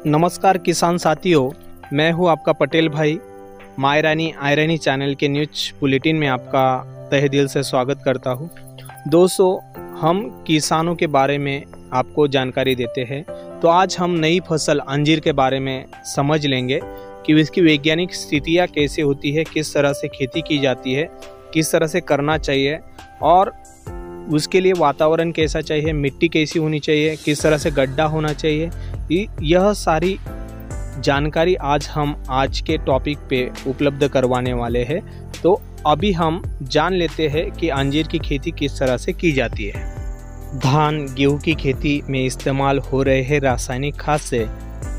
नमस्कार किसान साथियों, मैं हूं आपका पटेल भाई। मायरानी आयरानी चैनल के न्यूज बुलेटिन में आपका तहे दिल से स्वागत करता हूं। दोस्तों, हम किसानों के बारे में आपको जानकारी देते हैं। तो आज हम नई फसल अंजीर के बारे में समझ लेंगे कि इसकी वैज्ञानिक स्थितियां कैसे होती है, किस तरह से खेती की जाती है, किस तरह से करना चाहिए और उसके लिए वातावरण कैसा चाहिए, मिट्टी कैसी होनी चाहिए, किस तरह से गड्ढा होना चाहिए। यह सारी जानकारी आज के टॉपिक पे उपलब्ध करवाने वाले हैं। तो अभी हम जान लेते हैं कि अंजीर की खेती किस तरह से की जाती है। धान गेहूं की खेती में इस्तेमाल हो रहे रासायनिक खाद से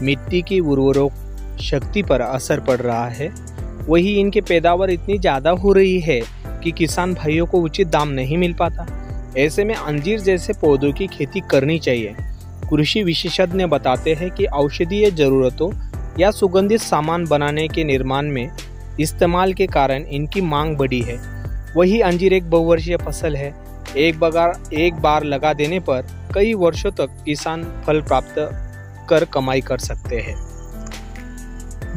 मिट्टी की उर्वरक शक्ति पर असर पड़ रहा है। वही इनकी पैदावार इतनी ज़्यादा हो रही है कि किसान भाइयों को उचित दाम नहीं मिल पाता। ऐसे में अंजीर जैसे पौधों की खेती करनी चाहिए। कृषि विशेषज्ञ बताते हैं कि औषधीय जरूरतों या सुगंधित सामान बनाने के निर्माण में इस्तेमाल के कारण इनकी मांग बढ़ी है। वही अंजीर एक बहुवर्षीय फसल है। एक बार लगा देने पर कई वर्षों तक किसान फल प्राप्त कर कमाई कर सकते हैं।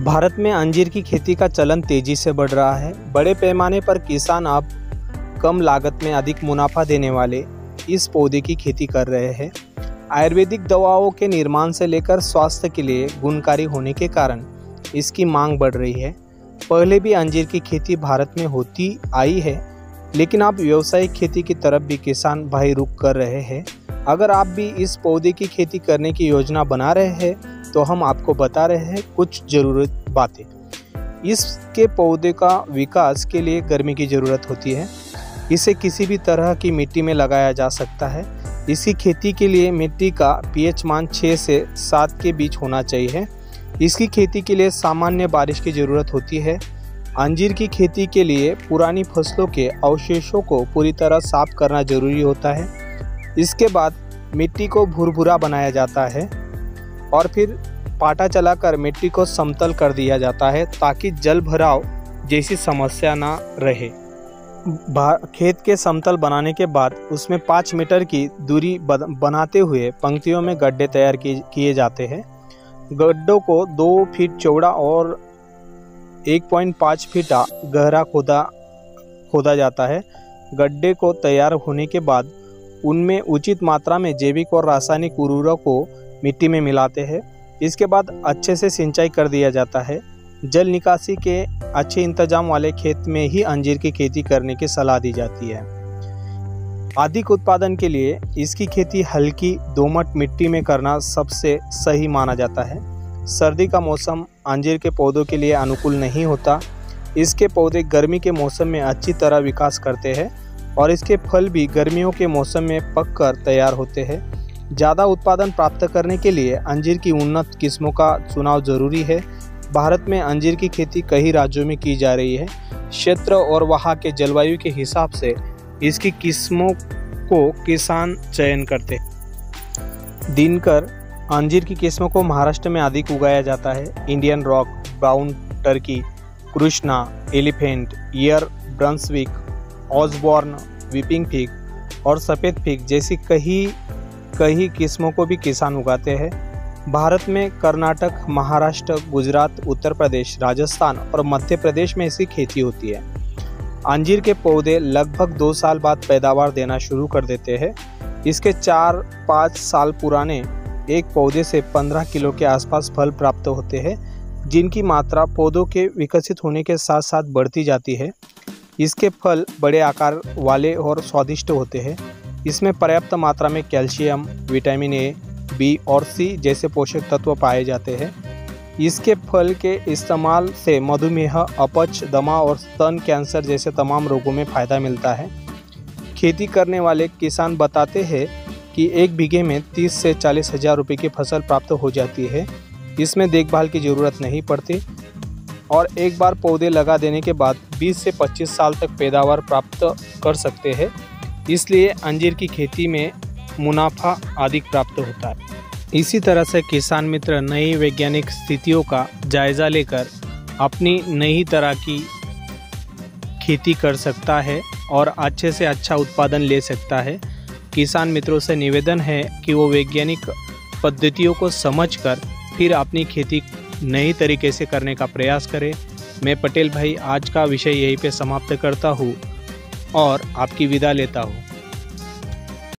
भारत में अंजीर की खेती का चलन तेजी से बढ़ रहा है। बड़े पैमाने पर किसान अब कम लागत में अधिक मुनाफा देने वाले इस पौधे की खेती कर रहे हैं। आयुर्वेदिक दवाओं के निर्माण से लेकर स्वास्थ्य के लिए गुणकारी होने के कारण इसकी मांग बढ़ रही है। पहले भी अंजीर की खेती भारत में होती आई है, लेकिन अब व्यावसायिक खेती की तरफ भी किसान भाई रुख कर रहे हैं। अगर आप भी इस पौधे की खेती करने की योजना बना रहे हैं तो हम आपको बता रहे हैं कुछ ज़रूरत बातें। इसके पौधे का विकास के लिए गर्मी की ज़रूरत होती है। इसे किसी भी तरह की मिट्टी में लगाया जा सकता है। इसकी खेती के लिए मिट्टी का पीएच मान 6 से 7 के बीच होना चाहिए। इसकी खेती के लिए सामान्य बारिश की ज़रूरत होती है। अंजीर की खेती के लिए पुरानी फसलों के अवशेषों को पूरी तरह साफ करना जरूरी होता है। इसके बाद मिट्टी को भुरभुरा बनाया जाता है और फिर पाटा चलाकर मिट्टी को समतल कर दिया जाता है ताकि जल भराव जैसी समस्या ना रहे। खेत के समतल बनाने के बाद उसमें 5 मीटर की दूरी बनाते हुए पंक्तियों में गड्ढे तैयार किए जाते हैं। गड्ढों को 2 फीट चौड़ा और 1.5 फीट गहरा खोदा जाता है। गड्ढे को तैयार होने के बाद उनमें उचित मात्रा में जैविक और रासायनिक उर्वरक को मिट्टी में मिलाते हैं। इसके बाद अच्छे से सिंचाई कर दिया जाता है। जल निकासी के अच्छे इंतजाम वाले खेत में ही अंजीर की खेती करने की सलाह दी जाती है। अधिक उत्पादन के लिए इसकी खेती हल्की दोमट मिट्टी में करना सबसे सही माना जाता है। सर्दी का मौसम अंजीर के पौधों के लिए अनुकूल नहीं होता। इसके पौधे गर्मी के मौसम में अच्छी तरह विकास करते हैं और इसके फल भी गर्मियों के मौसम में पककर तैयार होते हैं। ज़्यादा उत्पादन प्राप्त करने के लिए अंजीर की उन्नत किस्मों का चुनाव जरूरी है। भारत में अंजीर की खेती कई राज्यों में की जा रही है। क्षेत्र और वहाँ के जलवायु के हिसाब से इसकी किस्मों को किसान चयन करते हैं। दिनकर अंजीर की किस्मों को महाराष्ट्र में अधिक उगाया जाता है। Indian rock, brown turkey, Krishna, elephant, ear, Brunswick, Osborne, weeping fig और सफ़ेद फिग जैसी कई किस्मों को भी किसान उगाते हैं। भारत में कर्नाटक, महाराष्ट्र, गुजरात, उत्तर प्रदेश, राजस्थान और मध्य प्रदेश में इसकी खेती होती है। अंजीर के पौधे लगभग 2 साल बाद पैदावार देना शुरू कर देते हैं। इसके 4-5 साल पुराने एक पौधे से 15 किलो के आसपास फल प्राप्त होते हैं, जिनकी मात्रा पौधों के विकसित होने के साथ साथ बढ़ती जाती है। इसके फल बड़े आकार वाले और स्वादिष्ट होते हैं। इसमें पर्याप्त मात्रा में कैल्शियम, विटामिन ए, बी और सी जैसे पोषक तत्व पाए जाते हैं। इसके फल के इस्तेमाल से मधुमेह, अपच, दमा और स्तन कैंसर जैसे तमाम रोगों में फ़ायदा मिलता है। खेती करने वाले किसान बताते हैं कि 1 बीघे में 30 से 40 हज़ार रुपये की फसल प्राप्त हो जाती है। इसमें देखभाल की ज़रूरत नहीं पड़ती और एक बार पौधे लगा देने के बाद 20 से 25 साल तक पैदावार प्राप्त कर सकते हैं। इसलिए अंजीर की खेती में मुनाफा अधिक प्राप्त होता है। इसी तरह से किसान मित्र नई वैज्ञानिक स्थितियों का जायज़ा लेकर अपनी नई तरह की खेती कर सकता है और अच्छे से अच्छा उत्पादन ले सकता है। किसान मित्रों से निवेदन है कि वो वैज्ञानिक पद्धतियों को समझकर फिर अपनी खेती नई तरीके से करने का प्रयास करें। मैं पटेल भाई आज का विषय यहीं पे समाप्त करता हूँ और आपकी विदा लेता हूँ।